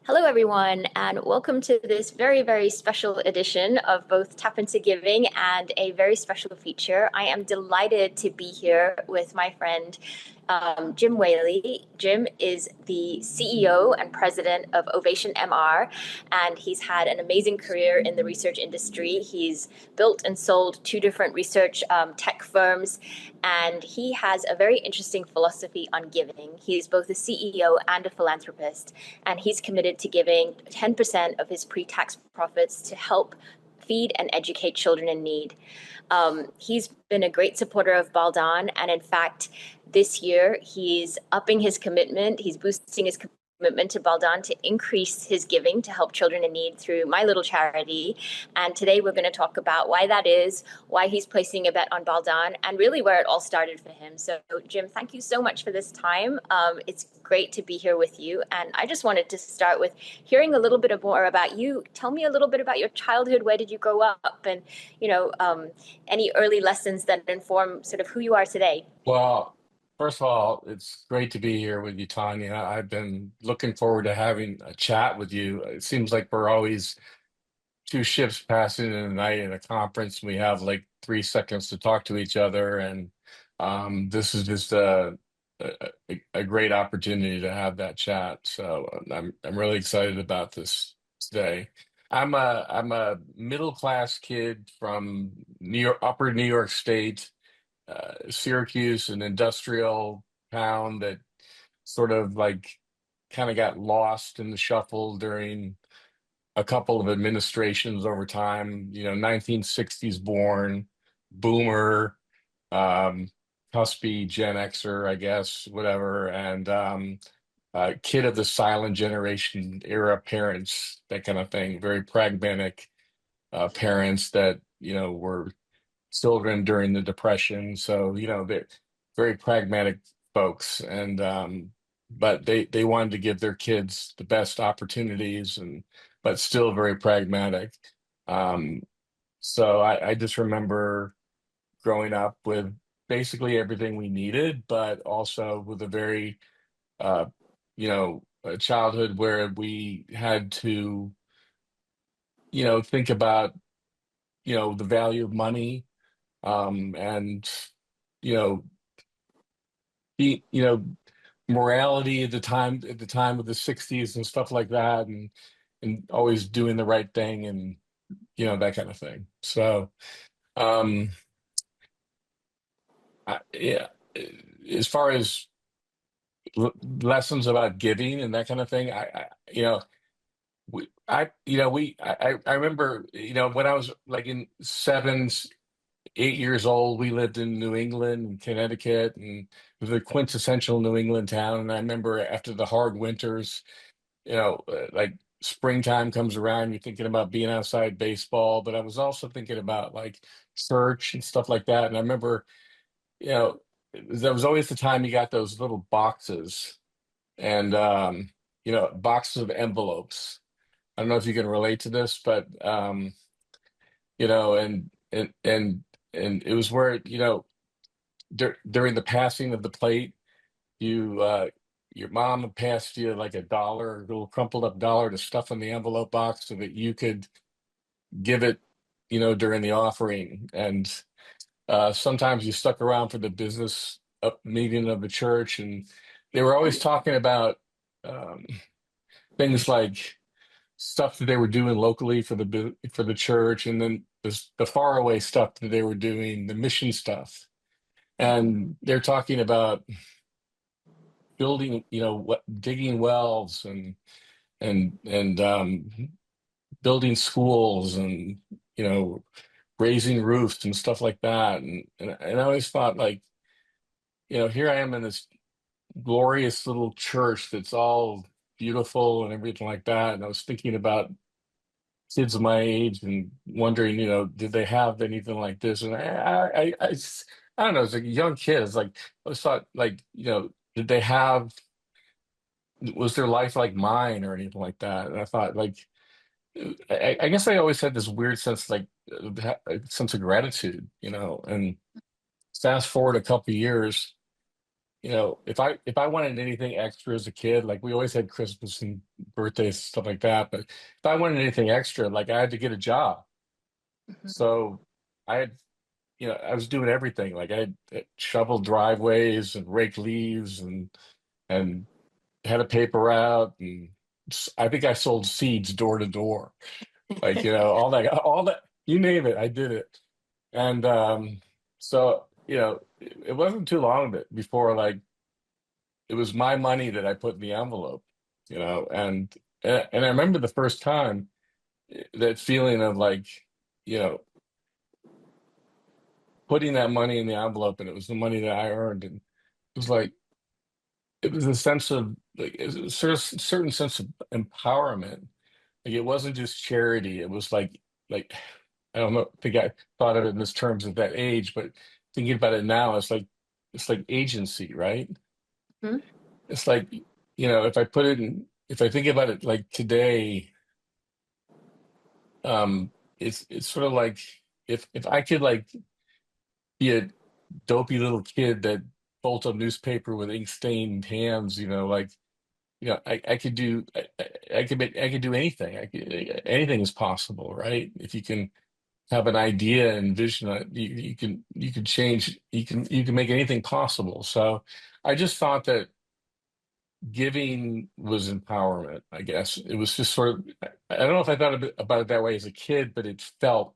Hello, everyone, and welcome to this very, very special edition of both Tap Into Giving and a very special feature. I am delighted to be here with my friend Jim Whaley. Jim is the CEO and president of OvationMR, and he's had an amazing career in the research industry. He's built and sold two different research tech firms, and he has a very interesting philosophy on giving. He's both a CEO and a philanthropist, and he's committed to giving 10% of his pre-tax profits to help feed and educate children in need. He's been a great supporter of Baal Dan, and in fact, this year he's upping his commitment. He's boosting his commitment to Baal Dan to increase his giving to help children in need through my little charity. And today we're going to talk about why that is, why he's placing a bet on Baal Dan, and really where it all started for him. So, Jim, thank you so much for this time. It's great to be here with you. And I just wanted to start with hearing a little bit more about you. Tell me a little bit about your childhood. Where did you grow up? And, any early lessons that inform sort of who you are today. Well, first of all, it's great to be here with you, Tanya. I've been looking forward to having a chat with you. It seems like we're always two ships passing in the night in a conference. We have like 3 seconds to talk to each other, and this is just a great opportunity to have that chat. So I'm really excited about this today. I'm a middle class kid from New York, Upper New York State, Syracuse, an industrial town that sort of like kind of got lost in the shuffle during a couple of administrations over time. 1960s born, boomer, um, cuspy Gen Xer, I guess, whatever, and kid of the silent generation era parents, that kind of thing. Very pragmatic parents that were children during the Depression. So, they're very pragmatic folks, and but they wanted to give their kids the best opportunities, and but still very pragmatic. Um, so I just remember growing up with basically everything we needed, but also with a very a childhood where we had to think about the value of money, and you know be morality at the time of the 60s and stuff like that, and always doing the right thing, and that kind of thing. So um yeah, as far as lessons about giving and that kind of thing, I remember, when I was like in 8 years old, we lived in New England and Connecticut, and it was a quintessential New England town. And I remember after the hard winters, like springtime comes around, you're thinking about being outside baseball, but I was also thinking about like church and stuff like that. And I remember, you know, there was always the time you got those little boxes, and boxes of envelopes. I don't know if you can relate to this, but and it was where, during the passing of the plate, you your mom had passed you like a dollar, a little crumpled up dollar to stuff in the envelope box so that you could give it, during the offering. And sometimes you stuck around for the business meeting of the church, and they were always talking about um, things like stuff that they were doing locally for the church, and then the faraway stuff that they were doing, the mission stuff. And they're talking about building, digging wells, and building schools, and you know raising roofs and stuff like that. And I always thought, like, here I am in this glorious little church that's all beautiful and everything like that. And I was thinking about kids of my age and wondering, did they have anything like this? And I don't know, as a young kid, it's like I was thought, like, did they have, was their life like mine or anything like that? And I thought, like, I guess I always had this weird sense, like, a sense of gratitude. And fast forward a couple of years, if I wanted anything extra as a kid, like we always had Christmas and birthdays, stuff like that. But if I wanted anything extra, like I had to get a job. Mhm. So I had, I was doing everything. Like I had shoveled driveways and raked leaves and had a paper route, and I think I sold seeds door to door. Like, all that, you name it, I did it. And so, it wasn't too long before like it was my money that I put in the envelope, and I remember the first time that feeling of like, you know, putting that money in the envelope and it was the money that I earned. And it was like it was a sense of like it was a certain sense of empowerment. Like it wasn't just charity. It was like I don't know, I think I thought of it in this terms at that age, but thinking about it now, it's like agency, right? Mhm. It's like, if I think about it like today, it's sort of like if I could like be a dopey little kid that folds up newspaper with ink stained hands, like I could do I could do anything. Anything is possible, right? If you can have an idea and vision, you can change, you can make anything possible. So I just thought that giving was empowerment, I guess. It was just sort of, I don't know if I thought about it that way as a kid, but it felt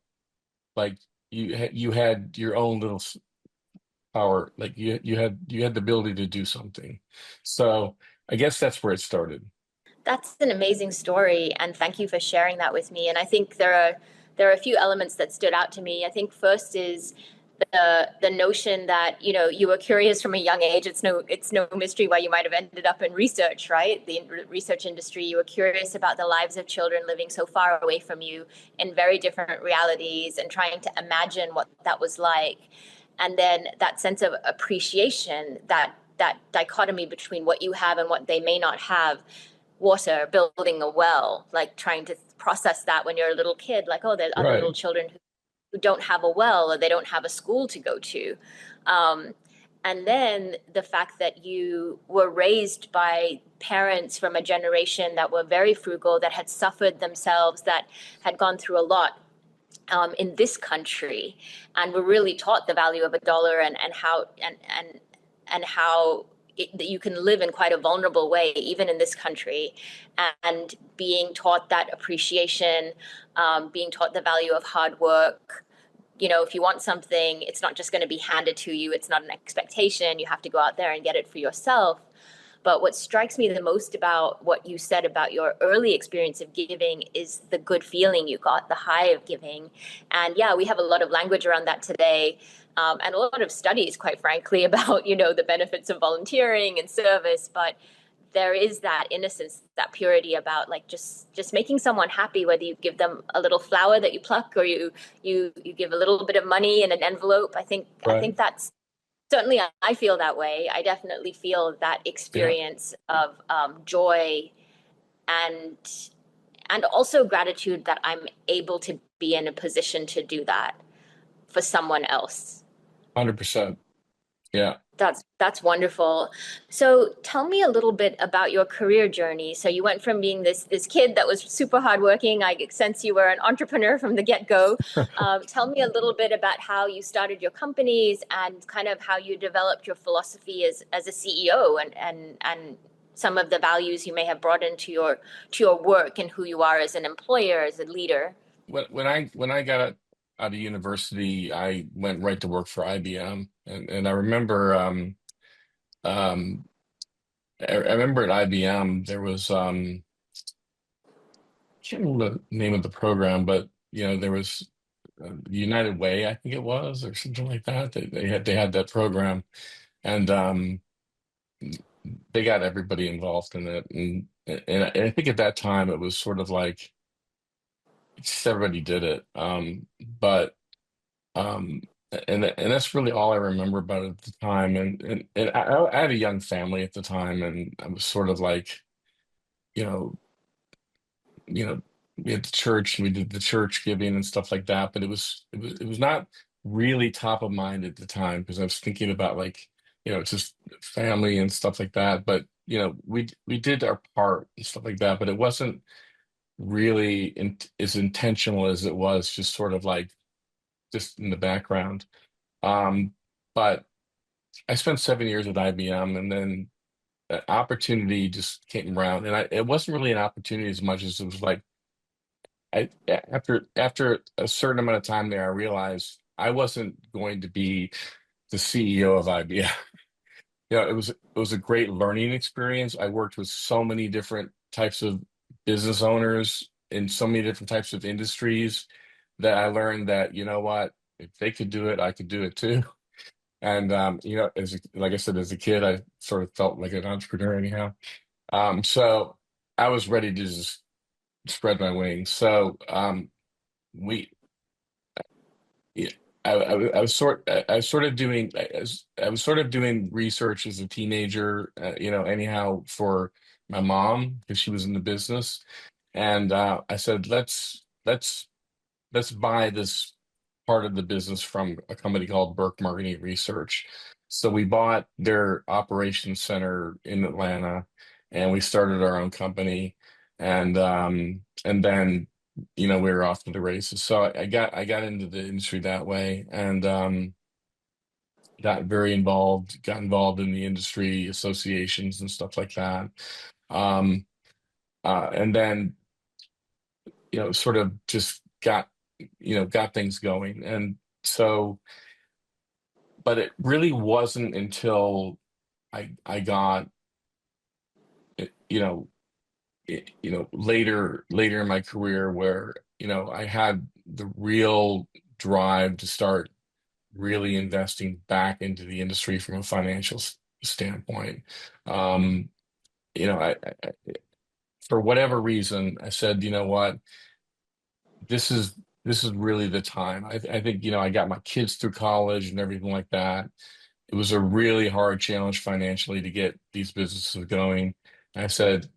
like you had your own little power, like you had the ability to do something. So I guess that's where it started. That's an amazing story, and thank you for sharing that with me. And I think there are a few elements that stood out to me. I think first is the notion that you were curious from a young age. It's no mystery why you might have ended up in research, right? The research industry. You were curious about the lives of children living so far away from you in very different realities, and trying to imagine what that was like. And then that sense of appreciation, that dichotomy between what you have and what they may not have. Water, building a well, like trying to process that when you're a little kid, like, oh, there's other little Right, children who don't have a well, or they don't have a school to go to. Um, and then the fact that you were raised by parents from a generation that were very frugal, that had suffered themselves, that had gone through a lot in this country, and were really taught the value of a dollar, and how that you can live in quite a vulnerable way, even in this country, and being taught that appreciation, being taught the value of hard work. If you want something, it's not just going to be handed to you. It's not an expectation. You have to go out there and get it for yourself. But what strikes me the most about what you said about your early experience of giving is the good feeling you got, the high of giving. And yeah, we have a lot of language around that today. And a lot of studies, quite frankly, about, the benefits of volunteering and service. But there is that innocence, that purity about like just making someone happy, whether you give them a little flower that you pluck, or you give a little bit of money in an envelope. I think right. that's certainly, I feel that way. I definitely feel that Yeah, experience of joy, and also gratitude that I'm able to be in a position to do that for someone else. 100%. Yeah. That's wonderful. So tell me a little bit about your career journey. So you went from being this kid that was super hardworking. I sense you were an entrepreneur from the get-go. Tell me a little bit about how you started your companies, and kind of how you developed your philosophy as a CEO, and some of the values you may have brought into your work, and who you are as an employer, as a leader. When I got out of university, I went right to work for IBM, and I remember um I remember at IBM there was I can't remember the name of the program, but there was United Way, I think it was, or something like that. They had that program, and they got everybody involved in it, and I think at that time it was sort of like just everybody did it, but. Um, and that's really all I remember about it at the time. And I had a young family at the time, and I was sort of like, you know, we had the church, and we did the church giving and stuff like that. But it was not really top of mind at the time, because I was thinking about like just family and stuff like that. But we did our part and stuff like that, but it wasn't really as intentional as it was just sort of like just in the background. Um, but I spent 7 years at IBM, and then an opportunity just came around, and it wasn't really an opportunity as much as it was like after a certain amount of time there, I realized I wasn't going to be the CEO of IBM. It was a great learning experience. I worked with so many different types of business owners in so many different types of industries that I learned that, you know what, if they could do it, I could do it too. And like I said, as a kid, I sort of felt like an entrepreneur anyhow. So I was ready to just spread my wings. So we yeah, I was sort of doing I was sort of doing research as a teenager, anyhow for my mom because she was in the business, and I said let's buy this part of the business from a company called Burke Marketing Research. So we bought their operations center in Atlanta, and we started our own company, and then we were off to the races. So I got into the industry that way, and got involved in the industry associations and stuff like that. Um, and then sort of just got things going. And so, but it really wasn't until I got you know later in my career where I had the real drive to start really investing back into the industry from a financial standpoint. Um, for whatever reason, I said, you know what, this is this is really the time. I think I got my kids through college and everything like that. It was a really hard challenge financially to get these businesses going. I said,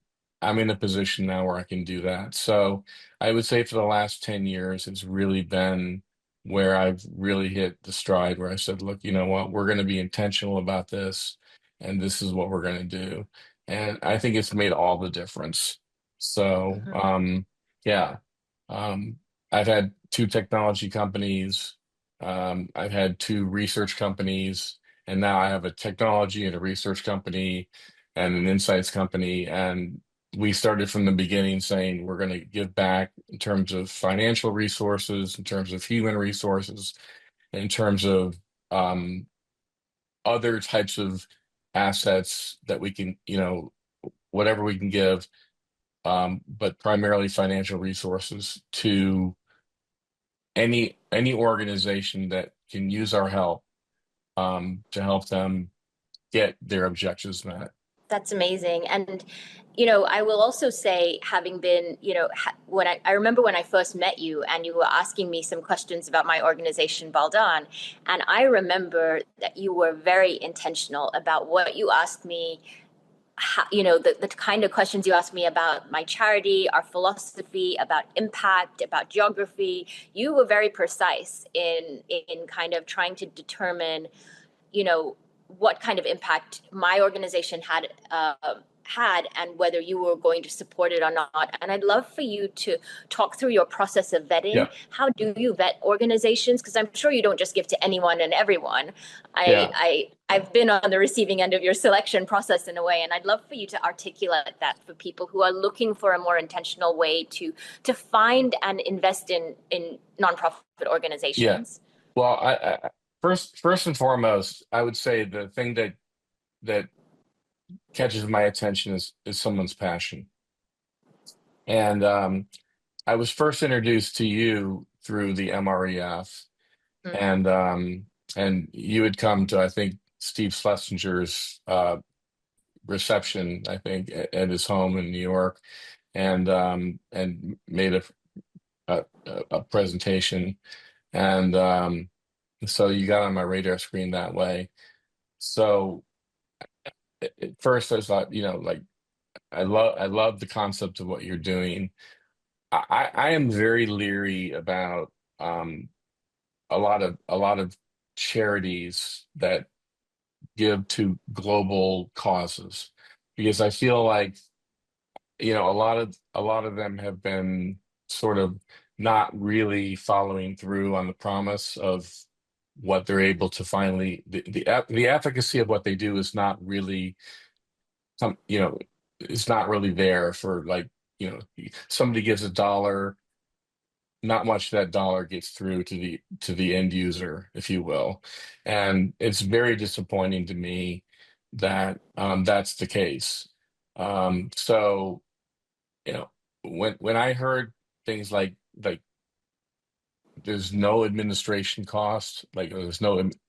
I'm in a position now where I can do that. So I would say for the last 10 years, it's really been where I've really hit the stride where I said, look, you know what, we're going to be intentional about this, and this is what we're going to do. And I think it's made all the difference. So, Mhm. yeah, um, I've had two technology companies. I've had two research companies, and now I have a technology and a research company and an insights company. And we started from the beginning saying we're going to give back in terms of financial resources, in terms of human resources, in terms of um, other types of assets that we can, whatever we can give, but primarily financial resources to any organization that can use our help to help them get their objectives met. That's amazing. And, I will also say, having been, when I remember when I first met you and you were asking me some questions about my organization, Baal Dan, and I remember that you were very intentional about what you asked me, how, the kind of questions you asked me about my charity, our philosophy, about impact, about geography. You were very precise in kind of trying to determine what kind of impact my organization had and whether you were going to support it or not. And I'd love for you to talk through your process of vetting. Yeah, How do you vet organizations? Because I'm sure you don't just give to anyone and everyone. I, yeah, I I've been on the receiving end of your selection process in a way, and I'd love for you to articulate that for people who are looking for a more intentional way to find and invest in nonprofit yeah. organizations. Well, first and foremost, I would say the thing that catches my attention is someone's passion. And I was first introduced to you through the MREF, Mm-hmm. and you had come to, I think, Steve Schlesinger's reception, I think, at his home in New York, and made a presentation, and so you got on my radar screen that way. So at first I thought, like I love the concept of what you're doing. I am very leery about a lot of charities that give to global causes, because I feel like, a lot of them have been sort of not really following through on the promise of what they're able to finally, the efficacy of what they do is not really some, it's not really there for, like, somebody gives $1, not much of that dollar gets through to the end user, if you will. And it's very disappointing to me that that's the case. So, when I heard things like there's no administration cost, like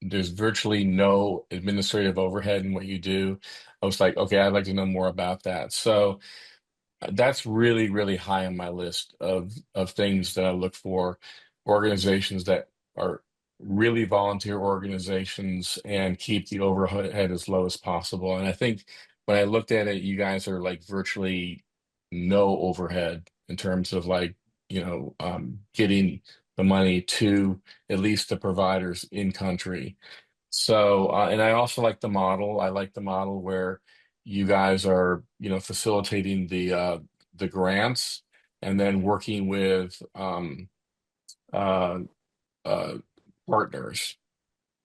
there's virtually no administrative overhead in what you do, I was like, okay, I'd like to know more about that. So that's really, really high on my list of things that I look for, organizations that are really volunteer organizations and keep the overhead as low as possible. And I think when I looked at it, you guys are like virtually no overhead in terms of, like, getting the money to at least the providers in country. So, and I also like the model. I like the model where you guys are, facilitating the grants and then working with uh, uh, partners.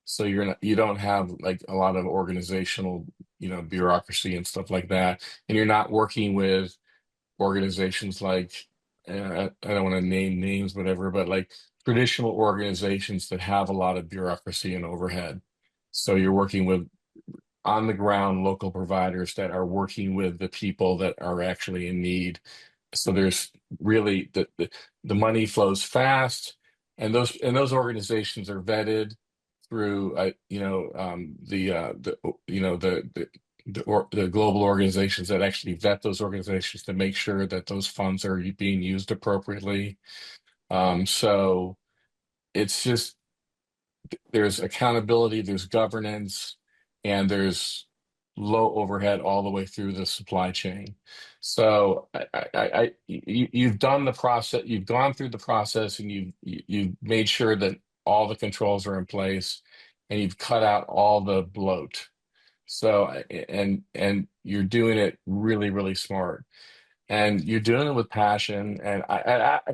So you don't have like a lot of organizational, bureaucracy and stuff like that, and you're not working with organizations like, I don't want to name names, whatever, but like traditional organizations that have a lot of bureaucracy and overhead. So you're working with on the ground local providers that are working with the people that are actually in need. So there's really the money flows fast, and those organizations are vetted through, the the global organizations that actually vet those organizations to make sure that those funds are being used appropriately. So it's just, there's accountability, there's governance, and there's low overhead all the way through the supply chain. So you've done the process, you've gone through the process, and you've made sure that all the controls are in place, and you've cut out all the bloat. So, and you're doing it really, really smart, and you're doing it with passion. And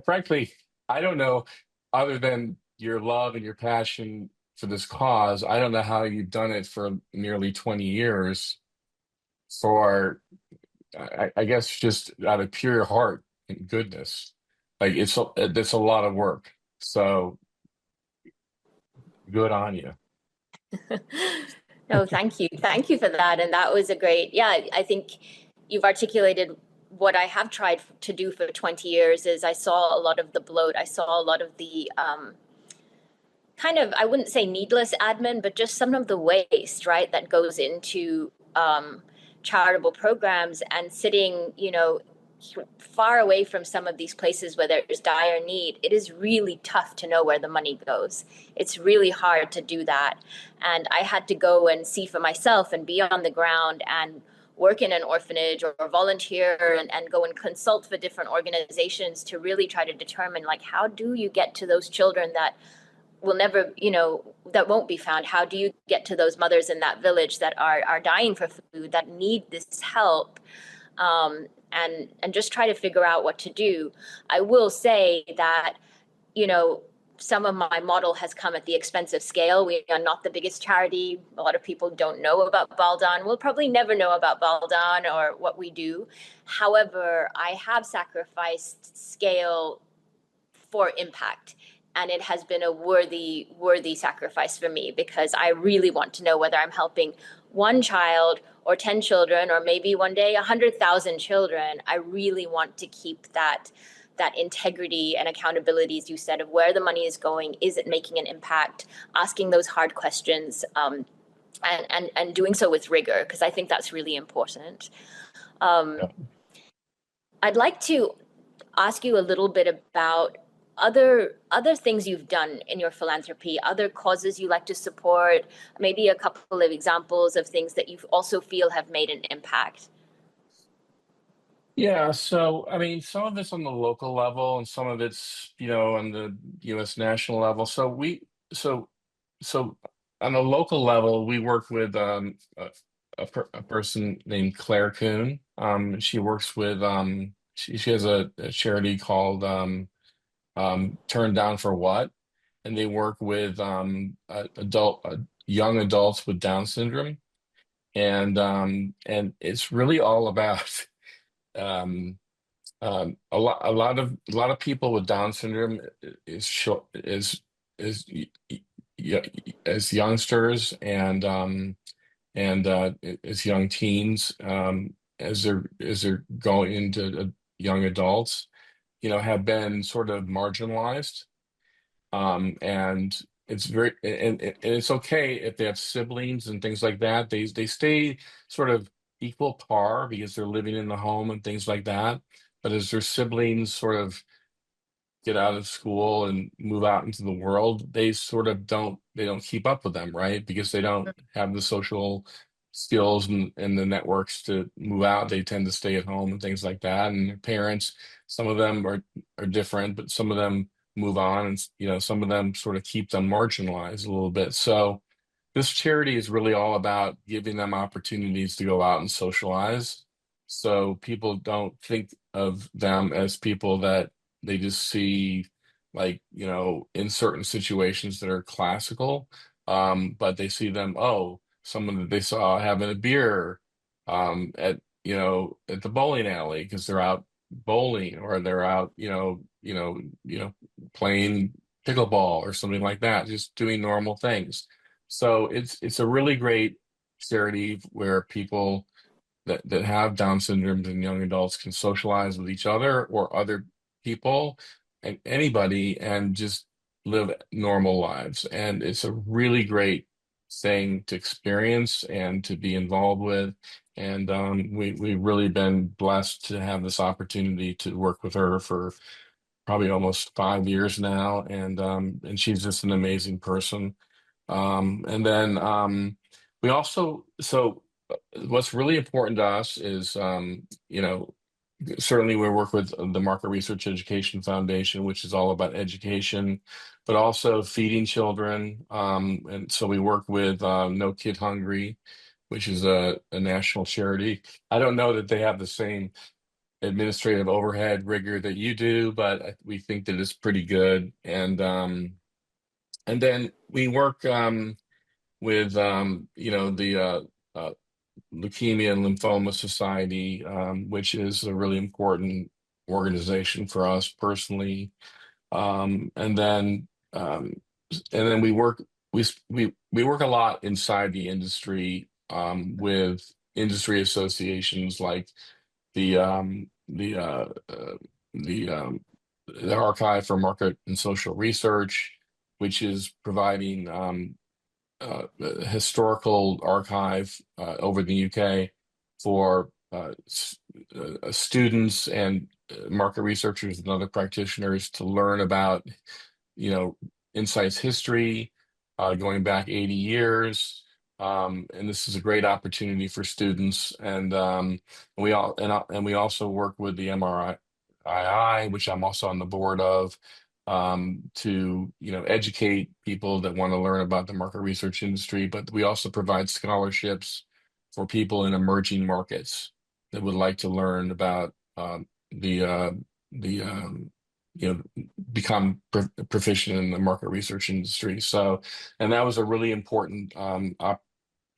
frankly, I don't know, other than your love and your passion for this cause, I don't know how you've done it for nearly 20 years for, I guess, just out of pure heart and goodness. Like, it's a lot of work. So good on you. No, thank you. Thank you for that. And that was a great, yeah, I think you've articulated what I have tried to do for 20 years is I saw a lot of the bloat. I saw a lot of the kind of, I wouldn't say needless admin, but just some of the waste, right, that goes into charitable programs and sitting, far away from some of these places where there's dire need. It is really tough to know where the money goes. It's really hard to do that. And I had to go and see for myself and be on the ground and work in an orphanage or volunteer and go and consult for different organizations to really try to determine, like, how do you get to those children that will never, that won't be found? How do you get to those mothers in that village that are dying for food, that need this help? And just try to figure out what to do. I will say that, some of my model has come at the expense of scale. We are not the biggest charity. A lot of people don't know about Baal Dan. We'll probably never know about Baal Dan or what we do. However, I have sacrificed scale for impact. And it has been a worthy sacrifice for me because I really want to know whether I'm helping one child or 10 children, or maybe one day 100,000 children. I really want to keep that integrity and accountability, as you said, of where the money is going. Is it making an impact? Asking those hard questions, and doing so with rigor, because I think that's really important. Yeah. I'd like to ask you a little bit about other things you've done in your philanthropy, other causes you like to support, maybe a couple of examples of things that you also feel have made an impact. Yeah, so I mean, some of it's on the local level, and some of it's, on the U.S. national level. So, so on a local level, we work with a person named Claire Kuhn. She works with she has a charity called Turn Down for What, and they work with young adults with Down syndrome, and it's really all about um, a lot of people with Down syndrome is short is as youngsters and as young teens, as they're going into young adults, have been sort of marginalized. And it's and it's okay if they have siblings and things like that. They stay sort of equal par because they're living in the home and things like that. But as their siblings sort of get out of school and move out into the world, they sort of don't keep up with them, right? Because they don't have the social skills and the networks to move out. They tend to stay at home and things like that. And their parents, some of them are different, but some of them move on, and some of them sort of keep them marginalized a little bit. So this charity is really all about giving them opportunities to go out and socialize. So people don't think of them as people that they just see, like, in certain situations that are classical. But they see them, oh, someone that they saw having a beer at the bowling alley because they're out bowling, or they're out, playing pickleball or something like that, just doing normal things. So it's a really great charity where people that have Down syndrome and young adults can socialize with each other or other people and anybody and just live normal lives. And it's a really great thing to experience and to be involved with. And we've really been blessed to have this opportunity to work with her for probably almost 5 years now. And she's just an amazing person. And then we also, so what's really important to us is, certainly we work with the Market Research Education Foundation, which is all about education, but also feeding children. And so we work with No Kid Hungry, which is a national charity. I don't know that they have the same administrative overhead rigor that you do, but we think that it's pretty good. And then we work with the uh, Leukemia and Lymphoma Society, which is a really important organization for us personally. Um, and then um, and then we work a lot inside the industry with industry associations like the um, the uh, uh, the um, the Archive for Market and Social Research, which is providing a historical archive over the UK for students and market researchers and other practitioners to learn about, you know, Insight's history going back 80 years. And this is a great opportunity for students. And we also work with the MRII, which I'm also on the board of, to educate people that want to learn about the market research industry. But we also provide scholarships for people in emerging markets that would like to learn about the become proficient in the market research industry. So, and that was a really important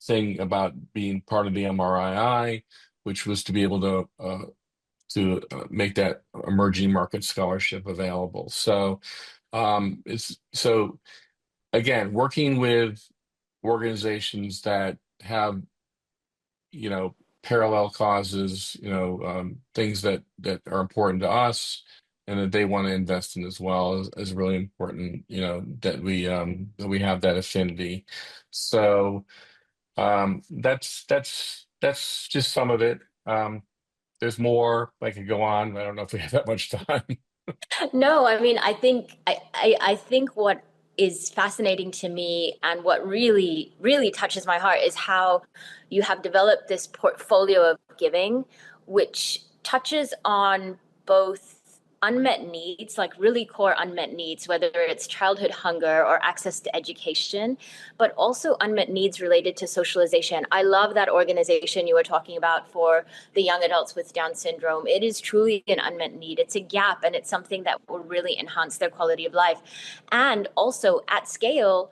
thing about being part of the MRII, which was to be able to make that emerging market scholarship available. So, it's so again, working with organizations that have, parallel causes, things that are important to us and that they want to invest in as well is really important, that we have that affinity. So that's just some of it. There's more. I could go on. I don't know if we have that much time. No, I mean, I think what is fascinating to me and what really, really touches my heart is how you have developed this portfolio of giving, which touches on both. unmet needs, like really core unmet needs, whether it's childhood hunger or access to education, but also unmet needs related to socialization. I love that organization you were talking about for the young adults with Down syndrome. It is truly an unmet need. It's a gap, and it's something that will really enhance their quality of life. And also at scale,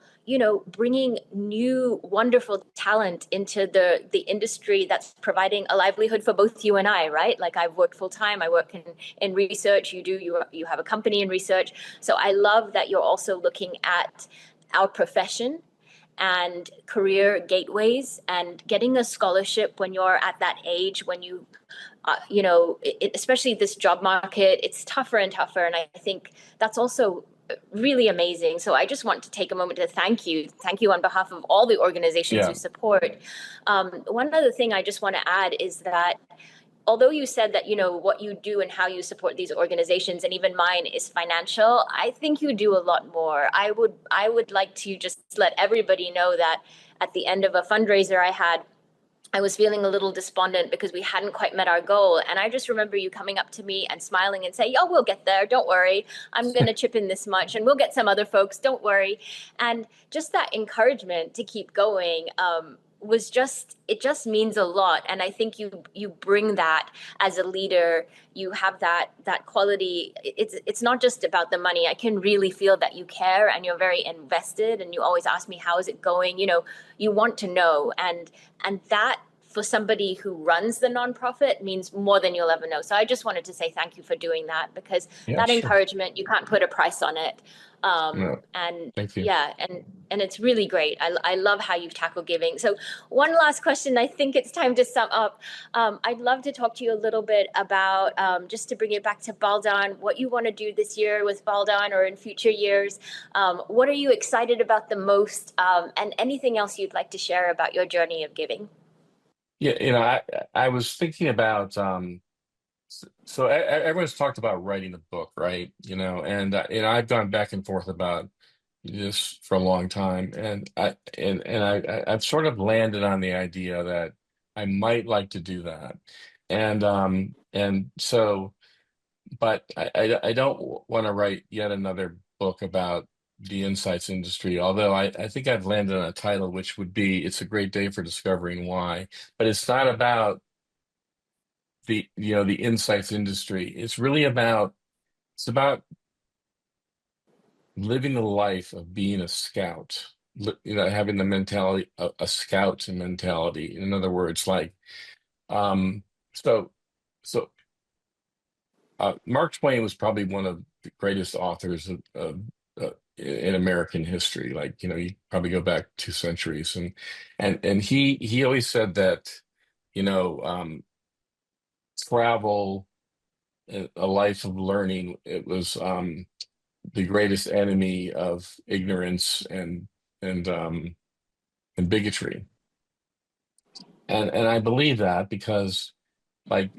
bringing new wonderful talent into the industry that's providing a livelihood for both you and I, right? Like I've worked full time, I work in research. You have a company in research. So I love that you're also looking at our profession and career gateways and getting a scholarship when you're at that age when especially this job market, it's tougher and tougher. And I think that's also really amazing. So I just want to take a moment to thank you on behalf of all the organizations you Yeah, support. One other thing I just want to add is that although you said that what you do and how you support these organizations, and even mine is financial, I think you do a lot more. I would like to just let everybody know that at the end of a fundraiser I was feeling a little despondent because we hadn't quite met our goal. And I just remember you coming up to me and smiling and saying, "Oh, we'll get there. Don't worry. I'm going to chip in this much and we'll get some other folks. Don't worry." And just that encouragement to keep going it just means a lot. And I think you bring that as a leader. You have that quality. It's not just about the money. I can really feel that you care and you're very invested, and you always ask me, "How is it going?" You want to know. And that, for somebody who runs the nonprofit, means more than you'll ever know. So I just wanted to say thank you for doing that, because yeah, that sure. encouragement, you can't put a price on it. No, And thank you. yeah, and it's really great. I love how you've tackled giving. So one last question, I think it's time to sum up. I'd love to talk to you a little bit about, just to bring it back to Baal Dan, what you want to do this year with Baal Dan or in future years. What are you excited about the most, and anything else you'd like to share about your journey of giving? Yeah, I was thinking about everyone's talked about writing a book, right? I've gone back and forth about this for a long time, and I've sort of landed on the idea that I might like to do that, and so, but I don't want to write yet another book about the insights industry, although I think I've landed on a title which would be "It's a Great Day for Discovering Why," but it's not about the insights industry. It's about living the life of being a scout. Having the mentality, a scout mentality. In other words, like, um, so so Mark Twain was probably one of the greatest authors in American history. Like, you probably go back 2 centuries, and he always said that, you know, um, travel, a life of learning, it was the greatest enemy of ignorance and um, and bigotry. And I believe that because, like,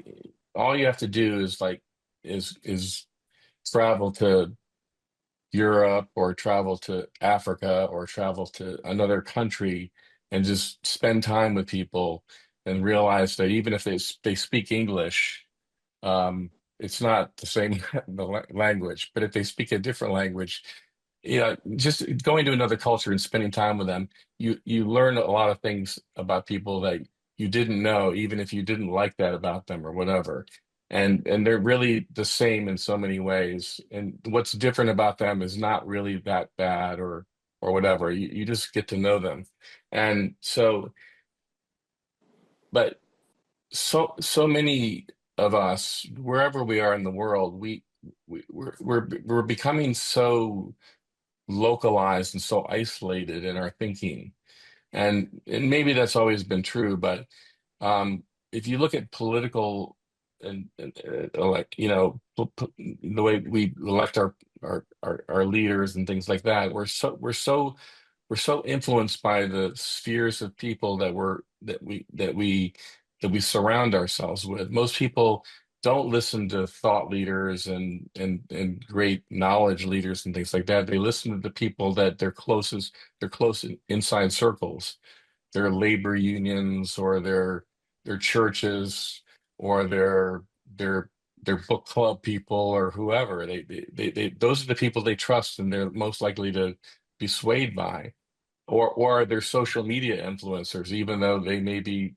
all you have to do is like is travel to Europe or travel to Africa or travel to another country and just spend time with people and realize that even if they speak English, it's not the same language, but if they speak a different language, just going to another culture and spending time with them, you learn a lot of things about people that you didn't know, even if you didn't like that about them or whatever. And they're really the same in so many ways. And what's different about them is not really that bad or whatever. You just get to know them. And so, but so many of us, wherever we are in the world, we're becoming so localized and so isolated in our thinking. And maybe that's always been true, but if you look at political and elect, the way we elect our leaders and things like that, we're so influenced by the spheres of people that we surround ourselves with. Most people don't listen to thought leaders and great knowledge leaders and things like that. They listen to the people that they're close inside circles, their labor unions or their churches or their their book club people or whoever. Those are the people they trust, and they're most likely to be swayed by, or they're social media influencers, even though they may be,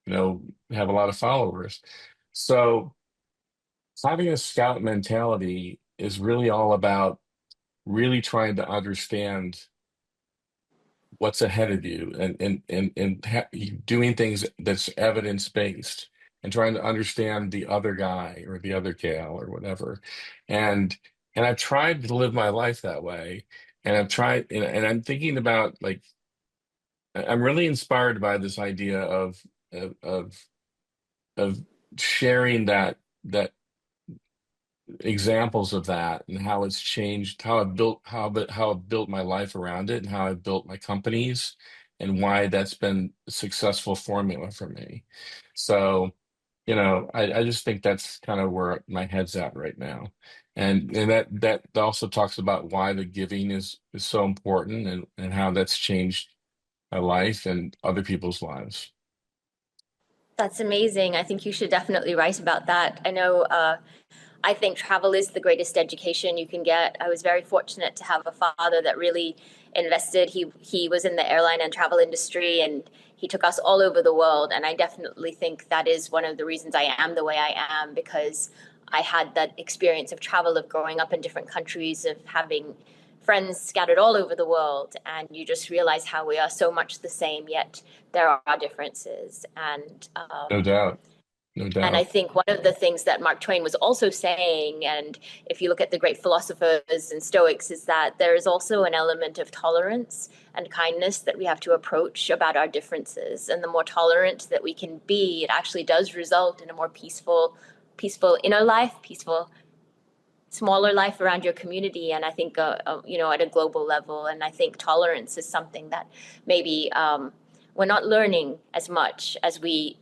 have a lot of followers. So having a scout mentality is really all about really trying to understand what's ahead of you, and doing things that's evidence based, and trying to understand the other guy or the other gal or whatever. and and I've tried to live my life that way, and I've tried, and I'm thinking about, like, I'm really inspired by this idea of of, of sharing that examples of that, and how it's changed, how I've built my life around it, and how I've built my companies, and why that's been a successful formula for me. So, I just think that's kind of where my head's at right now. And that also talks about why the giving is so important, and how that's changed my life and other people's lives. That's amazing. I think you should definitely write about that. I know, I think travel is the greatest education you can get. I was very fortunate to have a father that really invested. He was in the airline and travel industry, and he took us all over the world. And I definitely think that is one of the reasons I am the way I am, because I had that experience of travel, of growing up in different countries, of having friends scattered all over the world, and you just realize how we are so much the same, yet there are differences. No doubt, no And I doubt. think one of the things that Mark Twain was also saying, and if you look at the great philosophers and Stoics, is that there is also an element of tolerance and kindness that we have to approach about our differences. And the more tolerant that we can be, it actually does result in a more peaceful inner life, peaceful smaller life around your community. And I think, at a global level. And I think tolerance is something that maybe we're not learning as much as we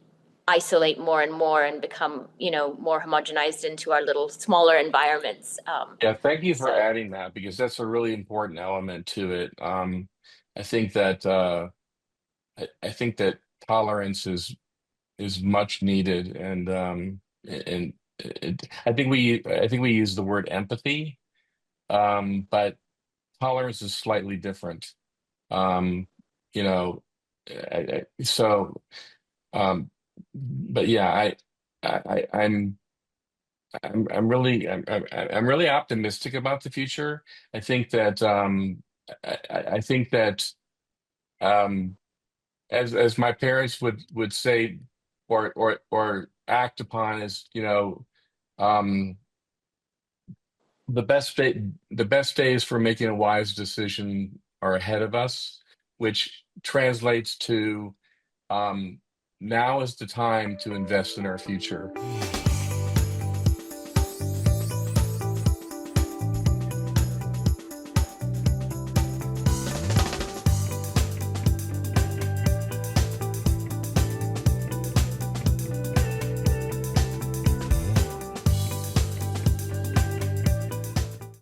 isolate more and more and become, more homogenized into our little smaller environments. Yeah, thank you for So adding that, because that's a really important element to it. I think that I think that tolerance is much needed, and I think we use the word empathy, but tolerance is slightly different. Um, you know, so, but yeah, I'm really optimistic about the future. I think that I think that um, as my parents would say, or act upon, is, um, the best days for making a wise decision are ahead of us, which translates to, um, now is the time to invest in our future.